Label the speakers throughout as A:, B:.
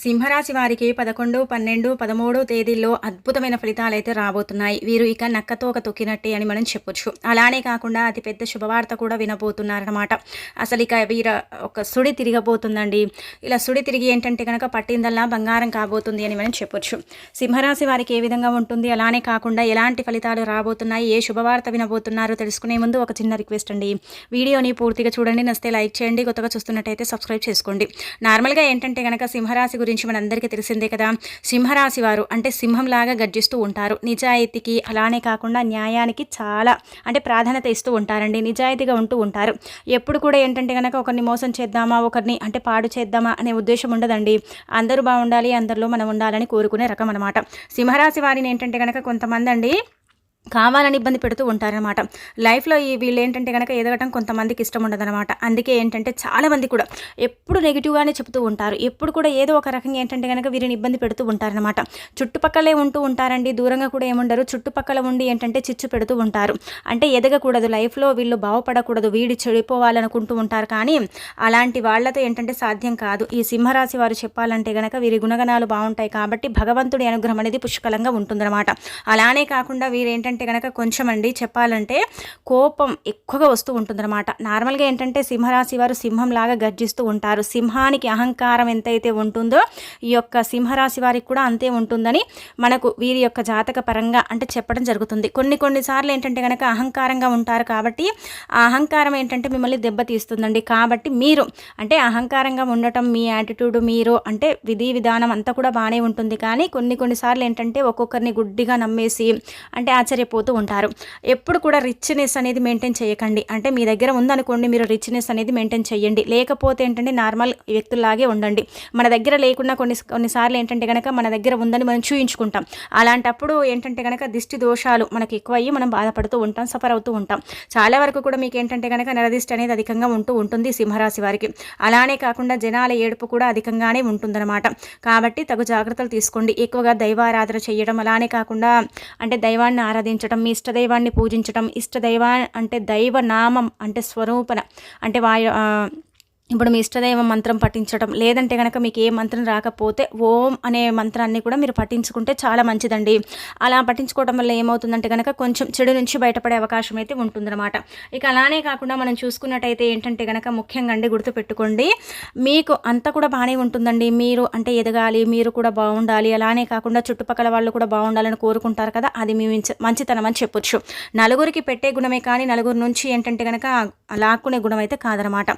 A: సింహరాశి వారికి 11, 12, 13 తేదీల్లో అద్భుతమైన ఫలితాలైతే రాబోతున్నాయి. వీరు ఇక నక్కతోక తొక్కినట్టే అని మనం చెప్పొచ్చు. అలానే కాకుండా అతిపెద్ద శుభవార్త కూడా వినబోతున్నారనమాట. అసలిక ఒక సుడి తిరగబోతుందండి. ఇలా సుడి తిరిగి ఏంటంటే గనక పట్టిందల్లా బంగారం కాబోతుంది అని మనం చెప్పొచ్చు. సింహరాశి వారికి ఏ విధంగా ఉంటుంది, అలానే కాకుండా ఎలాంటి ఫలితాలు రాబోతున్నాయి, ఏ శుభవార్త వినబోతున్నారో తెలుసుకునే ముందు ఒక చిన్న రిక్వెస్ట్ అండి. వీడియోని పూర్తిగా చూడండి, నచ్చితే లైక్ చేయండి, కొత్తగా చూస్తున్నట్టయితే సబ్స్క్రైబ్ చేసుకోండి. నార్మల్గా ఏంటంటే గనక సింహరాశి గురించి మనందరికీ తెలిసిందే కదా. సింహరాశి వారు అంటే సింహంలాగా గర్జిస్తూ ఉంటారు. నిజాయితీకి అలానే కాకుండా న్యాయానికి చాలా అంటే ప్రాధాన్యత ఇస్తూ ఉంటారండి. నిజాయితీగా ఉంటూ ఉంటారు. ఎప్పుడు కూడా ఏంటంటే కనుక ఒకరిని మోసం చేద్దామా, ఒకరిని అంటే పాడు చేద్దామా అనే ఉద్దేశం ఉండదండి. అందరూ బాగుండాలి, అందరిలో మనం ఉండాలని కోరుకునే రకం అనమాట. సింహరాశి వారిని ఏంటంటే కనుక కొంతమంది అండి కావాలని ఇబ్బంది పెడుతూ ఉంటారనమాట. లైఫ్లో వీళ్ళు ఏంటంటే కనుక ఎదగటం కొంతమందికి ఇష్టం ఉండదనమాట. అందుకే ఏంటంటే చాలామంది కూడా ఎప్పుడు నెగిటివ్గానే చెప్తూ ఉంటారు. ఎప్పుడు కూడా ఏదో ఒక రకంగా ఏంటంటే కనుక వీరిని ఇబ్బంది పెడుతూ ఉంటారనమాట. చుట్టుపక్కలే ఉంటూ ఉంటారండి, దూరంగా కూడా ఏముండరు. చుట్టుపక్కల ఉండి ఏంటంటే చిచ్చు పెడుతూ ఉంటారు. అంటే ఎదగకూడదు, లైఫ్లో వీళ్ళు బాగుపడకూడదు, వీడి చెడిపోవాలనుకుంటూ ఉంటారు. కానీ అలాంటి వాళ్ళతో ఏంటంటే సాధ్యం కాదు. ఈ సింహరాశి వారు చెప్పాలంటే కనుక వీరి గుణగణాలు బాగుంటాయి కాబట్టి భగవంతుడి అనుగ్రహం అనేది పుష్కలంగా ఉంటుందన్నమాట. అలానే కాకుండా వీరేంటంటే కనుక కొంచెం అండి చెప్పాలంటే కోపం ఎక్కువగా వస్తూ ఉంటుందన్నమాట. నార్మల్గా ఏంటంటే సింహరాశి వారు సింహంలాగా గర్జిస్తూ ఉంటారు. సింహానికి అహంకారం ఎంతైతే ఉంటుందో ఈ యొక్క సింహరాశి వారికి కూడా అంతే ఉంటుందని మనకు వీరి యొక్క జాతక పరంగా అంటే చెప్పడం జరుగుతుంది. కొన్నిసార్లు ఏంటంటే కనుక అహంకారంగా ఉంటారు కాబట్టి ఆ అహంకారం ఏంటంటే మిమ్మల్ని దెబ్బతీస్తుందండి. కాబట్టి మీరు అంటే అహంకారంగా ఉండటం, మీ యాటిట్యూడ్, మీరు అంటే విధి విధానం అంతా కూడా బాగానే ఉంటుంది. కానీ కొన్నిసార్లు ఏంటంటే ఒక్కొక్కరిని గుడ్డిగా నమ్మేసి అంటే ఆశ్చర్యపోతూ ఉంటారు. ఎప్పుడు కూడా రిచ్నెస్ అనేది మెయింటైన్ చేయకండి. అంటే మీ దగ్గర ఉందనుకోండి, మీరు రిచ్నెస్ అనేది మెయింటైన్ చేయండి. లేకపోతే ఏంటంటే నార్మల్ వ్యక్తుల్లాగే ఉండండి. మన దగ్గర లేకుండా కొన్నిసార్లు ఏంటంటే కనుక మన దగ్గర ఉందని మనం చూయించుకుంటాం. అలాంటప్పుడు ఏంటంటే కనుక దిష్టి దోషాలు మనకి ఎక్కువ అయ్యి మనం బాధపడుతూ ఉంటాం, సఫర్ అవుతూ ఉంటాం. చాలా వరకు కూడా మీకు ఏంటంటే కనుక నరదిష్టి అనేది అధికంగా ఉంటుంది సింహరాశి వారికి. అలానే కాకుండా జనాల ఏడుపు కూడా అధికంగానే ఉంటుందన్నమాట. కాబట్టి తగు జాగ్రత్తలు తీసుకోండి. ఎక్కువగా దైవారాధన చేయడం, అలానే కాకుండా అంటే దైవాన్ని ఆరాధించడం, మీ ఇష్టదైవాన్ని పూజించడం, ఇష్టదైవా అంటే దైవనామం అంటే స్వరూపణ అంటే ఇప్పుడు మీ ఇష్టదైవ మంత్రం పఠించడం, లేదంటే కనుక మీకు ఏ మంత్రం రాకపోతే ఓం అనే మంత్రాన్ని కూడా మీరు పఠించుకుంటే చాలా మంచిదండి. అలా పఠించుకోవడం వల్ల ఏమవుతుందంటే కనుక కొంచెం చెడు నుంచి బయటపడే అవకాశం అయితే ఉంటుందన్నమాట. ఇక అలానే కాకుండా మనం చూసుకున్నట్టయితే ఏంటంటే కనుక ముఖ్యంగా అండి గుర్తుపెట్టుకోండి, మీకు అంతా కూడా బాగానే ఉంటుందండి. మీరు అంటే ఎదగాలి, మీరు కూడా బాగుండాలి, అలానే కాకుండా చుట్టుపక్కల వాళ్ళు కూడా బాగుండాలని కోరుకుంటారు కదా, అది మీ మంచితనం అని చెప్పొచ్చు. నలుగురికి పెట్టే గుణమే కానీ నలుగురు నుంచి ఏంటంటే కనుక లాక్కునే గుణం అయితే కాదనమాట.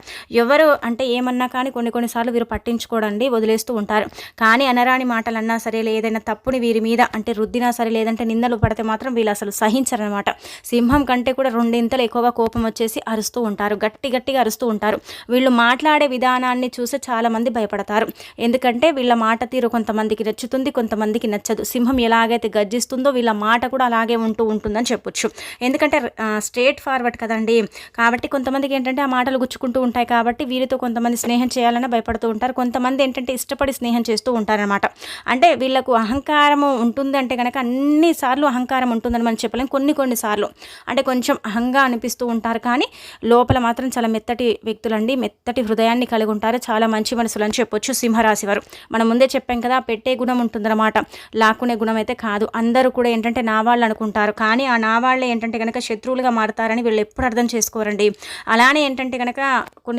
A: ఎవరు అంటే ఏమన్నా కానీ కొన్నిసార్లు వీరు పట్టించుకోడండి, వదిలేస్తూ ఉంటారు. కానీ అనరాని మాటలు అన్నా సరే, ఏదైనా తప్పుని వీరి మీద అంటే రుద్దినా సరే, లేదంటే నిందలు పడితే మాత్రం వీళ్ళు అసలు సహించరనమాట. సింహం కంటే కూడా రెండింతలు ఎక్కువగా కోపం వచ్చేసి అరుస్తూ ఉంటారు, గట్టిగా అరుస్తూ ఉంటారు. వీళ్ళు మాట్లాడే విధానాన్ని చూసి చాలామంది భయపడతారు. ఎందుకంటే వీళ్ళ మాట తీరు కొంతమందికి నచ్చుతుంది, కొంతమందికి నచ్చదు. సింహం ఎలాగైతే గర్జిస్తుందో వీళ్ళ మాట కూడా అలాగే ఉంటుందని చెప్పొచ్చు. ఎందుకంటే స్ట్రేట్ ఫార్వర్డ్ కదండి. కాబట్టి కొంతమందికి ఏంటంటే ఆ మాటలు గుచ్చుకుంటూ ఉంటాయి. కాబట్టి వీరితో కొంతమంది స్నేహం చేయాలన్నా భయపడుతూ ఉంటారు. కొంతమంది ఏంటంటే ఇష్టపడి స్నేహం చేస్తూ ఉంటారనమాట. అంటే వీళ్ళకు అహంకారము ఉంటుంది అంటే కనుక అన్నిసార్లు అహంకారం ఉంటుందని మనం చెప్పలేం. కొన్నిసార్లు అంటే కొంచెం అహంగా అనిపిస్తూ ఉంటారు. కానీ లోపల మాత్రం చాలా మెత్తటి వ్యక్తులండి, మెత్తటి హృదయాన్ని కలిగి ఉంటారు. చాలా మంచి మనసులు అని చెప్పొచ్చు సింహరాశి వారు. మనం ముందే చెప్పాం కదా, పెట్టే గుణం ఉంటుందన్నమాట, లాక్కునే గుణం అయితే కాదు. అందరూ కూడా ఏంటంటే నా వాళ్ళు అనుకుంటారు. కానీ ఆ నా వాళ్ళే ఏంటంటే కనుక శత్రువులుగా మారుతారని వీళ్ళు ఎప్పుడు అర్థం చేసుకోరండి. అలానే ఏంటంటే కనుక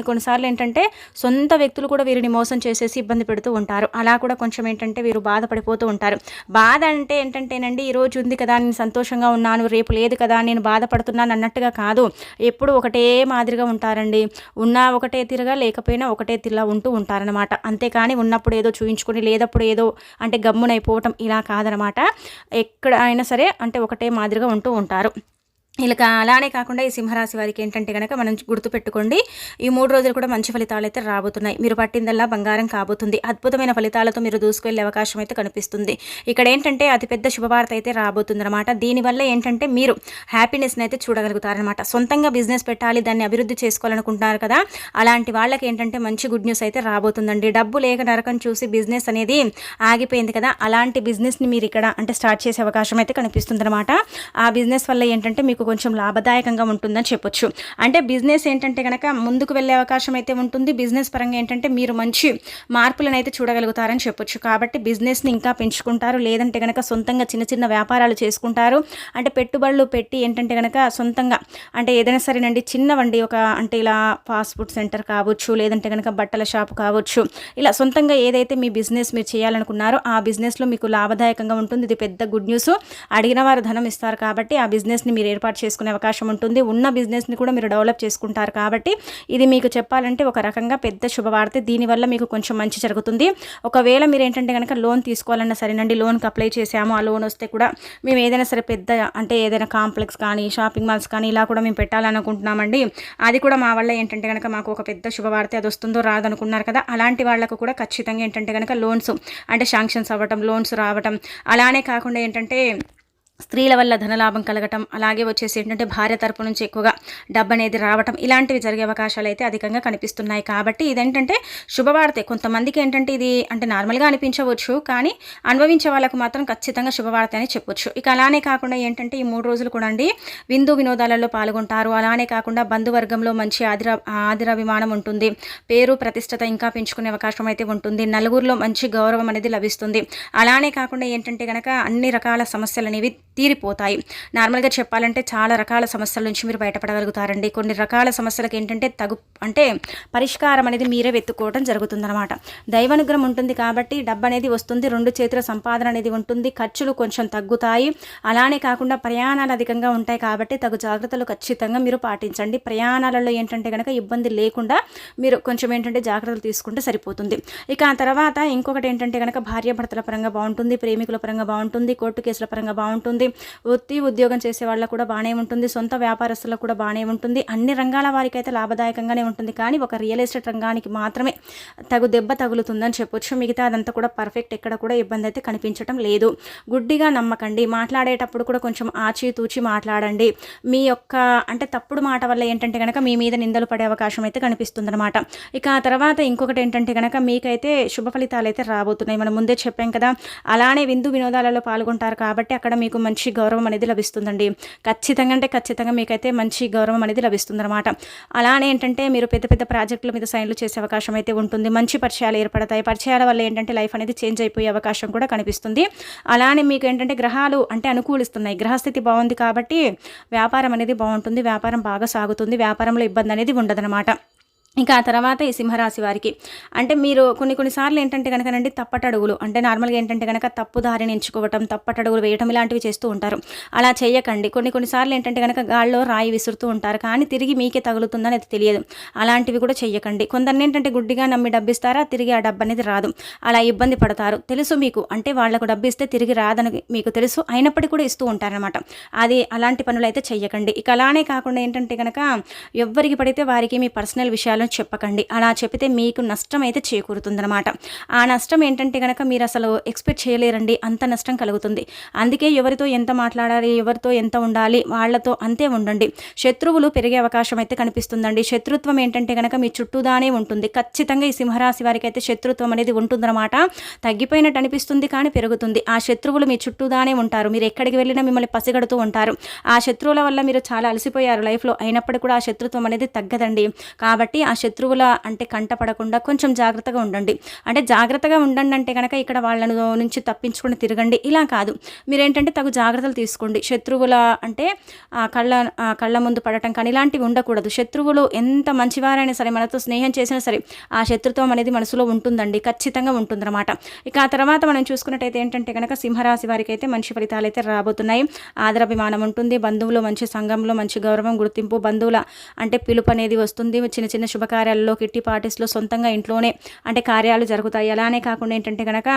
A: కొన్నిసార్లు ఏంటంటే సొంత వ్యక్తులు కూడా వీరిని మోసం చేసేసి ఇబ్బంది పెడుతూ ఉంటారు. అలా కూడా కొంచెం ఏంటంటే వీరు బాధపడిపోతూ ఉంటారు. బాధ అంటే ఏంటంటేనండి, ఈరోజు ఉంది కదా నేను సంతోషంగా ఉన్నాను, రేపు లేదు కదా నేను బాధపడుతున్నాను అన్నట్టుగా కాదు. ఎప్పుడు ఒకటే మాదిరిగా ఉంటారండి. ఉన్నా ఒకటే తీరుగా, లేకపోయినా ఒకటే తీరులా ఉంటూ ఉంటారనమాట. అంతేకాని ఉన్నప్పుడు ఏదో చూయించుకొని లేదప్పుడు ఏదో అంటే గమ్మునైపోవటం ఇలా కాదనమాట. ఎక్కడ అయినా సరే అంటే ఒకటే మాదిరిగా ఉంటూ ఉంటారు. ఇలా అలానే కాకుండా ఈ సింహరాశి వారికి ఏంటంటే కనుక మనం గుర్తుపెట్టుకోండి, ఈ 3 రోజులు కూడా మంచి ఫలితాలు అయితే రాబోతున్నాయి. మీరు పట్టిందల్లా బంగారం కాబోతుంది. అద్భుతమైన ఫలితాలతో మీరు దూసుకెళ్లే అవకాశం అయితే కనిపిస్తుంది. ఇక్కడ ఏంటంటే అతిపెద్ద శుభవార్త అయితే రాబోతుంది అనమాట. దీనివల్ల ఏంటంటే మీరు హ్యాపీనెస్ని అయితే చూడగలుగుతారనమాట. సొంతంగా బిజినెస్ పెట్టాలి, దాన్ని అభివృద్ధి చేసుకోవాలనుకుంటున్నారు కదా, అలాంటి వాళ్ళకి ఏంటంటే మంచి గుడ్ న్యూస్ అయితే రాబోతుందండి. డబ్బు లేక నరకం చూసి బిజినెస్ అనేది ఆగిపోయింది కదా, అలాంటి బిజినెస్ని మీరు ఇక్కడ అంటే స్టార్ట్ చేసే అవకాశం అయితే కనిపిస్తుంది అనమాట. ఆ బిజినెస్ వల్ల ఏంటంటే మీకు కొంచెం లాభదాయకంగా ఉంటుందని చెప్పొచ్చు. అంటే బిజినెస్ ఏంటంటే కనుక ముందుకు వెళ్ళే అవకాశం అయితే ఉంటుంది. బిజినెస్ పరంగా ఏంటంటే మీరు మంచి మార్పులను అయితే చూడగలుగుతారని చెప్పొచ్చు. కాబట్టి బిజినెస్ని ఇంకా పెంచుకుంటారు, లేదంటే కనుక సొంతంగా చిన్న చిన్న వ్యాపారాలు చేసుకుంటారు. అంటే పెట్టుబడులు పెట్టి ఏంటంటే కనుక సొంతంగా అంటే ఏదైనా సరేనండి, చిన్నవండి, ఒక అంటే ఇలా ఫాస్ట్ ఫుడ్ సెంటర్ కావచ్చు, లేదంటే కనుక బట్టల షాప్ కావచ్చు, ఇలా సొంతంగా ఏదైతే మీ బిజినెస్ మీరు చేయాలనుకున్నారో ఆ బిజినెస్లో మీకు లాభదాయకంగా ఉంటుంది. ఇది పెద్ద గుడ్ న్యూస్. అడిగిన వారు ధనం ఇస్తారు కాబట్టి ఆ బిజినెస్ని మీరు ఏర్పాటు చేసుకునే అవకాశం ఉంటుంది. ఉన్న బిజినెస్ని కూడా మీరు డెవలప్ చేసుకుంటారు కాబట్టి ఇది మీకు చెప్పాలంటే ఒక రకంగా పెద్ద శుభవార్త. దీనివల్ల మీకు కొంచెం మంచి జరుగుతుంది. ఒకవేళ మీరు ఏంటంటే కనుక లోన్ తీసుకోవాలన్నా సరేనండి, లోన్కి అప్లై చేసాము, ఆ లోన్ వస్తే కూడా మేము ఏదైనా సరే పెద్ద అంటే ఏదైనా కాంప్లెక్స్ కానీ షాపింగ్ మాల్స్ కానీ ఇలా కూడా మేము పెట్టాలనుకుంటున్నామండి, అది కూడా మా వల్ల ఏంటంటే కనుక మాకు ఒక పెద్ద శుభవార్త, అది వస్తుందో రాదనుకున్నారు కదా, అలాంటి వాళ్ళకు కూడా ఖచ్చితంగా ఏంటంటే కనుక లోన్స్ అంటే శాంక్షన్స్ అవ్వటం, లోన్స్ రావటం, అలానే కాకుండా ఏంటంటే స్త్రీల వల్ల ధనలాభం కలగటం, అలాగే వచ్చేసి ఏంటంటే భార్య తరపు నుంచి ఎక్కువగా డబ్బు అనేది రావటం, ఇలాంటివి జరిగే అవకాశాలు అయితే అధికంగా కనిపిస్తున్నాయి. కాబట్టి ఇదేంటంటే శుభవార్తే. కొంతమందికి ఏంటంటే ఇది అంటే నార్మల్గా అనిపించవచ్చు, కానీ అనుభవించే వాళ్ళకు మాత్రం ఖచ్చితంగా శుభవార్త అని చెప్పొచ్చు. ఇక అలానే కాకుండా ఏంటంటే ఈ 3 రోజులు కూడా అండి విందు వినోదాలలో పాల్గొంటారు. అలానే కాకుండా బంధువర్గంలో మంచి ఆదరాభిమానం ఉంటుంది. పేరు ప్రతిష్టత ఇంకా పెంచుకునే అవకాశం అయితే ఉంటుంది. నలుగురిలో మంచి గౌరవం అనేది లభిస్తుంది. అలానే కాకుండా ఏంటంటే కనుక అన్ని రకాల సమస్యలు అనేవి తీరిపోతాయి. నార్మల్గా చెప్పాలంటే చాలా రకాల సమస్యల నుంచి మీరు బయటపడగలుగుతారండి. కొన్ని రకాల సమస్యలకు ఏంటంటే అంటే పరిష్కారం అనేది మీరే వెతుక్కోవడం జరుగుతుందన్నమాట. దైవానుగ్రహం ఉంటుంది కాబట్టి డబ్బు అనేది వస్తుంది. 2 చేతుల సంపాదన అనేది ఉంటుంది. ఖర్చులు కొంచెం తగ్గుతాయి. అలానే కాకుండా ప్రయాణాలు అధికంగా ఉంటాయి కాబట్టి తగు జాగ్రత్తలు ఖచ్చితంగా మీరు పాటించండి. ప్రయాణాలలో ఏంటంటే కనుక ఇబ్బంది లేకుండా మీరు కొంచెం ఏంటంటే జాగ్రత్తలు తీసుకుంటే సరిపోతుంది. ఇక ఆ తర్వాత ఇంకొకటి ఏంటంటే కనుక భార్యాభర్తల పరంగా బాగుంటుంది, ప్రేమికుల పరంగా బాగుంటుంది, కోర్టు కేసుల పరంగా బాగుంటుంది, ఉద్యోగం చేసే వాళ్ళకు కూడా బాగానే ఉంటుంది, సొంత వ్యాపారస్తులకు కూడా బాగానే ఉంటుంది. అన్ని రంగాల వారికి అయితే లాభదాయకంగానే ఉంటుంది. కానీ ఒక రియల్ ఎస్టేట్ రంగానికి మాత్రమే దెబ్బ తగులుతుందని చెప్పొచ్చు. మిగతా అదంతా కూడా పర్ఫెక్ట్, ఎక్కడ కూడా ఇబ్బంది అయితే కనిపించడం లేదు. గుడ్డిగా నమ్మకండి. మాట్లాడేటప్పుడు కూడా కొంచెం ఆచితూచి మాట్లాడండి. మీ యొక్క అంటే తప్పుడు మాట వల్ల ఏంటంటే కనుక మీ మీద నిందలు పడే అవకాశం అయితే కనిపిస్తుందన్నమాట. ఇక ఆ తర్వాత ఇంకొకటి ఏంటంటే కనుక మీకైతే శుభ ఫలితాలు అయితే రాబోతున్నాయి. మనం ముందే చెప్పాం కదా. అలానే విందు వినోదాలలో పాల్గొంటారు కాబట్టి అక్కడ మీకు మంచి గౌరవం అనేది లభిస్తుందండి. ఖచ్చితంగా అంటే ఖచ్చితంగా మీకైతే మంచి గౌరవం అనేది లభిస్తుందన్నమాట. అలానే ఏంటంటే మీరు పెద్ద పెద్ద ప్రాజెక్టుల మీద సైన్లు చేసే అవకాశం అయితే ఉంటుంది. మంచి పరిచయాలు ఏర్పడతాయి. పరిచయాల వల్ల ఏంటంటే లైఫ్ అనేది చేంజ్ అయిపోయే అవకాశం కూడా కనిపిస్తుంది. అలానే మీకు ఏంటంటే గ్రహాలు అంటే అనుకూలిస్తున్నాయి. గ్రహస్థితి బాగుంది కాబట్టి వ్యాపారం అనేది బాగుంటుంది. వ్యాపారం బాగా సాగుతుంది. వ్యాపారంలో ఇబ్బంది అనేది ఉండదన్నమాట. ఇక ఆ తర్వాత ఈ సింహరాశి వారికి అంటే మీరు కొన్నిసార్లు ఏంటంటే కనుకనండి తప్పటడుగులు అంటే నార్మల్గా ఏంటంటే కనుక తప్పు దారిని ఎంచుకోవటం, తప్పటడుగులు వేయటం ఇలాంటివి చేస్తూ ఉంటారు. అలా చేయకండి. కొన్నిసార్లు ఏంటంటే కనుక గాల్లో రాయి విసురుతూ ఉంటారు, కానీ తిరిగి మీకే తగులుతుందని అది తెలియదు. అలాంటివి కూడా చెయ్యకండి. కొందరిని ఏంటంటే గుడ్డిగా నమ్మి డబ్బిస్తారా, తిరిగి ఆ డబ్బు అనేది రాదు. అలా ఇబ్బంది పడతారు. తెలుసు మీకు, అంటే వాళ్లకు డబ్బు ఇస్తే తిరిగి రాదని మీకు తెలుసు, అయినప్పటికీ కూడా ఇస్తూ ఉంటారనమాట. అది అలాంటి పనులు అయితే చెయ్యకండి. ఇక అలానే కాకుండా ఏంటంటే కనుక ఎవ్వరికి పడితే వారికి మీ పర్సనల్ విషయాలు చెప్పకండి. అలా చెప్తే మీకు నష్టం అయితే చేకూరుతుందన్నమాట. ఆ నష్టం ఏంటంటే కనుక మీరు అసలు ఎక్స్పెక్ట్ చేయలేరండి, అంత నష్టం కలుగుతుంది. అందుకే ఎవరితో ఎంత మాట్లాడాలి, ఎవరితో ఎంత ఉండాలి, వాళ్లతో అంతే ఉండండి. శత్రువులు పెరిగే అవకాశం అయితే కనిపిస్తుందండి. శత్రుత్వం ఏంటంటే కనుక మీ చుట్టూదానే ఉంటుంది. ఖచ్చితంగా ఈ సింహరాశి వారికి అయితే శత్రుత్వం అనేది ఉంటుందన్నమాట. తగ్గిపోయినట్టు అనిపిస్తుంది కానీ పెరుగుతుంది. ఆ శత్రువులు మీ చుట్టూదానే ఉంటారు. మీరు ఎక్కడికి వెళ్ళినా మిమ్మల్ని పసిగడుతూ ఉంటారు. ఆ శత్రువుల వల్ల మీరు చాలా అలసిపోయారు లైఫ్లో, అయినప్పటికీ కూడా ఆ శత్రుత్వం అనేది తగ్గదండి. కాబట్టి ఆ శత్రువుల అంటే కంటపడకుండా కొంచెం జాగ్రత్తగా ఉండండి. అంటే జాగ్రత్తగా ఉండండి అంటే కనుక ఇక్కడ వాళ్ళ నుంచి తప్పించుకుని తిరగండి ఇలా కాదు. మీరేంటంటే తగు జాగ్రత్తలు తీసుకోండి. శత్రువుల అంటే కళ్ళ ముందు పడటం కానీ ఇలాంటివి ఉండకూడదు. శత్రువులు ఎంత మంచివారైనా సరే, మనతో స్నేహం చేసినా సరే ఆ శత్రుత్వం అనేది మనసులో ఉంటుందండి, ఖచ్చితంగా ఉంటుందన్నమాట. ఇక ఆ తర్వాత మనం చూసుకున్నట్టయితే ఏంటంటే కనుక సింహరాశి వారికి అయితే మంచి ఫలితాలు అయితే రాబోతున్నాయి. ఆదరాభిమానం ఉంటుంది. బంధువులు మంచి సంఘంలో మంచి గౌరవం, గుర్తింపు, బంధువుల అంటే పిలుపు అనేది వస్తుంది. చిన్న చిన్న శుభకార్యాలలో, కిట్టి పార్టీస్లో, సొంతంగా ఇంట్లోనే అంటే కార్యాలు జరుగుతాయి. అలానే కాకుండా ఏంటంటే కనుక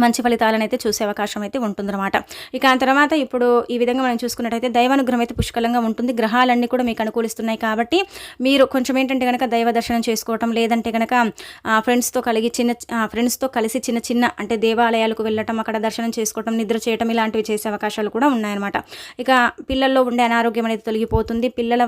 A: మంచి ఫలితాలను అయితే చూసే అవకాశం అయితే ఉంటుందన్నమాట. ఇక ఆ తర్వాత ఇప్పుడు ఈ విధంగా మనం చూసుకున్నట్టయితే దైవానుగ్రహం అయితే పుష్కలంగా ఉంటుంది. గ్రహాలన్నీ కూడా మీకు అనుకూలిస్తున్నాయి కాబట్టి మీరు కొంచెం ఏంటంటే కనుక దైవ దర్శనం చేసుకోవటం, లేదంటే కనుక ఫ్రెండ్స్తో కలిసి చిన్న చిన్న అంటే దేవాలయాలకు వెళ్ళటం, అక్కడ దర్శనం చేసుకోవటం, నిద్ర చేయటం ఇలాంటివి చేసే అవకాశాలు కూడా ఉన్నాయన్నమాట. ఇక పిల్లల్లో ఉండే అనారోగ్యం అనేది తొలగిపోతుంది. పిల్లల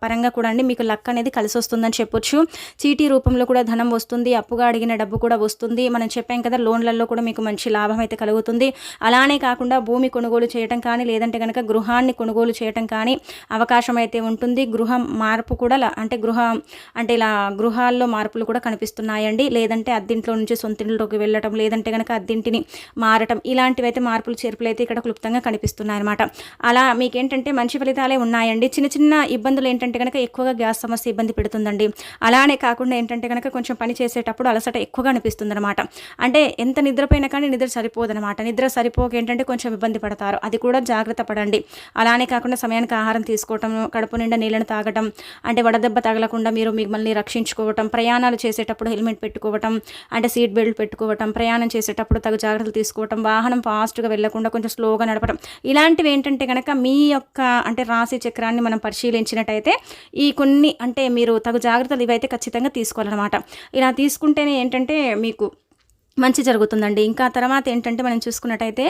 A: పరంగా కూడా అండి మీకు లక్ అనేది కలిసి వస్తుందని చెప్పొచ్చు. చీటీ రూపంలో కూడా ధనం వస్తుంది. అప్పుగా అడిగిన డబ్బు కూడా వస్తుంది. మనం చెప్పాం కదా, లోన్లలో కూడా మీకు మీకు మంచి లాభం అయితే కలుగుతుంది. అలానే కాకుండా భూమి కొనుగోలు చేయటం కానీ లేదంటే కనుక గృహాన్ని కొనుగోలు చేయటం కానీ అవకాశం అయితే ఉంటుంది. గృహం మార్పు కూడా అంటే ఇలా గృహాల్లో మార్పులు కూడా కనిపిస్తున్నాయండి. లేదంటే అద్దింట్లో నుంచి సొంతింట్లోకి వెళ్ళటం, లేదంటే కనుక అద్దింటిని మారటం, ఇలాంటివైతే మార్పులు చేర్పులు అయితే ఇక్కడ క్లుప్తంగా కనిపిస్తున్నాయి అనమాట. అలా మీకేంటంటే మంచి ఫలితాలే ఉన్నాయండి. చిన్న చిన్న ఇబ్బందులు ఏంటంటే కనుక ఎక్కువగా గ్యాస్ సమస్య ఇబ్బంది పెడుతుందండి. అలానే కాకుండా ఏంటంటే కనుక కొంచెం పని చేసేటప్పుడు అలసట ఎక్కువగా అనిపిస్తుంది అనమాట. అంటే ఎంత నిద్రపోయినా కానీ నిద్ర సరిపోదనమాట. నిద్ర సరిపోక ఏంటంటే కొంచెం ఇబ్బంది పడతారు. అది కూడా జాగ్రత్త పడండి. అలానే కాకుండా సమయానికి ఆహారం తీసుకోవటం, కడుపు నిండా నీళ్ళని తాగటం, అంటే వడదెబ్బ తగలకుండా మీరు మిమ్మల్ని రక్షించుకోవటం, ప్రయాణాలు చేసేటప్పుడు హెల్మెట్ పెట్టుకోవటం, అంటే సీట్ బెల్ట్ పెట్టుకోవటం, ప్రయాణం చేసేటప్పుడు తగు జాగ్రత్తలు తీసుకోవటం, వాహనం ఫాస్ట్గా వెళ్లకుండా కొంచెం స్లోగా నడపడం, ఇలాంటివి ఏంటంటే కనుక మీ యొక్క అంటే రాశి చక్రాన్ని మనం పరిశీలించినట్టయితే ఈ కొన్ని అంటే మీరు తగు జాగ్రత్తలు ఇవైతే ఖచ్చితంగా తీసుకోవాలన్నమాట. ఇలా తీసుకుంటేనే ఏంటంటే మీకు మంచి జరుగుతుందండి. ఇంకా తర్వాత ఏంటంటే మనం చూసుకున్నట్టయితే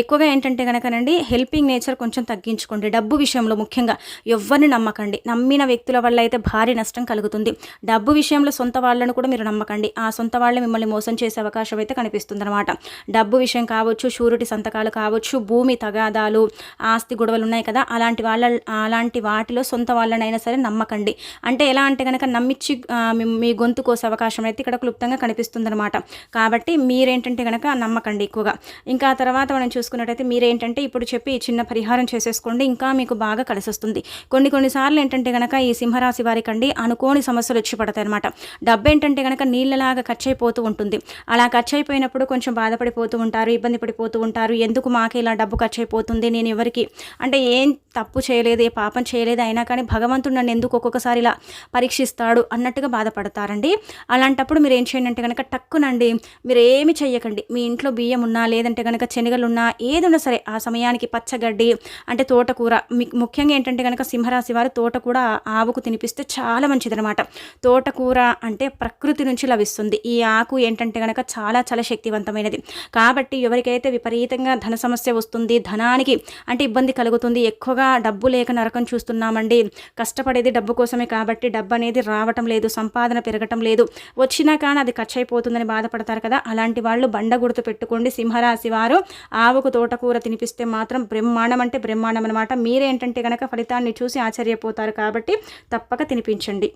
A: ఎక్కువగా ఏంటంటే కనుకనండి హెల్పింగ్ నేచర్ కొంచెం తగ్గించుకోండి. డబ్బు విషయంలో ముఖ్యంగా ఎవరిని నమ్మకండి. నమ్మిన వ్యక్తుల వల్ల అయితే భారీ నష్టం కలుగుతుంది. డబ్బు విషయంలో సొంత వాళ్ళను కూడా మీరు నమ్మకండి. ఆ సొంత వాళ్ళే మిమ్మల్ని మోసం చేసే అవకాశం అయితే కనిపిస్తుంది అనమాట. డబ్బు విషయం కావచ్చు, షూరిటీ సంతకాలు కావచ్చు, భూమి తగాదాలు, ఆస్తి గొడవలు ఉన్నాయి కదా, అలాంటి వాటిలో సొంత వాళ్ళనైనా సరే నమ్మకండి. అంటే ఎలా అంటే కనుక నమ్మించి మీ గొంతు కోసే అవకాశం అయితే ఇక్కడ క్లుప్తంగా కనిపిస్తుంది అనమాట. కాబట్టి మీరేంటంటే కనుక నమ్మకండి ఎక్కువగా. ఇంకా తర్వాత మనం చూసుకున్నట్టయితే మీరేంటంటే ఇప్పుడు చెప్పి చిన్న పరిహారం చేసేసుకోండి, ఇంకా మీకు బాగా కలిసి వస్తుంది. కొన్నిసార్లు ఏంటంటే కనుక ఈ సింహరాశి వారికండి అనుకోని సమస్యలు వచ్చి పడతాయి అనమాట. డబ్బు ఏంటంటే కనుక నీళ్ళలాగా ఖర్చు అయిపోతూ ఉంటుంది. అలా ఖర్చు అయిపోయినప్పుడు కొంచెం బాధపడిపోతూ ఉంటారు, ఇబ్బంది పడిపోతూ ఉంటారు. ఎందుకు మాకు ఇలా డబ్బు ఖర్చు అయిపోతుంది, నేను ఎవరికి అంటే ఏం తప్పు చేయలేదు, ఏ పాపం చేయలేదు, అయినా కానీ భగవంతుడు నన్ను ఎందుకు ఒక్కొక్కసారి ఇలా పరీక్షిస్తాడు అన్నట్టుగా బాధపడతారండి. అలాంటప్పుడు మీరు ఏం చేయండి అంటే కనుక టక్కునండి మీరు ఏమి చెయ్యకండి. మీ ఇంట్లో బియ్యం ఉన్నా లేదంటే కనుక శనగలు ఉన్నా ఏది ఉన్నా సరే ఆ సమయానికి పచ్చగడ్డి అంటే తోటకూర, ముఖ్యంగా ఏంటంటే కనుక సింహరాశి వారు తోటకూర ఆవుకు తినిపిస్తే చాలా మంచిదనమాట. తోటకూర అంటే ప్రకృతి నుంచి లభిస్తుంది. ఈ ఆకు ఏంటంటే కనుక చాలా చాలా శక్తివంతమైనది. కాబట్టి ఎవరికైతే విపరీతంగా ధన సమస్య వస్తుంది, ధనానికి అంటే ఇబ్బంది కలుగుతుంది, ఎక్కువగా డబ్బు లేక నరకం చూస్తున్నామండి, కష్టపడేది డబ్బు కోసమే కాబట్టి డబ్బు అనేది రావటం లేదు, సంపాదన పెరగటం లేదు, వచ్చినా కానీ అది ఖర్చు అయిపోతుందని బాధపడతారు కదా, అలాంటి వాళ్ళు బండ గుర్తు పెట్టుకోండి. సింహరాశి వారు ఆవుకు తోటకూర తినిపిస్తే మాత్రం బ్రహ్మాండం అంటే బ్రహ్మాండం అనమాట. మీరేంటంటే కనుక ఫలితాన్ని చూసి ఆశ్చర్యపోతారు. కాబట్టి తప్పక తినిపించండి.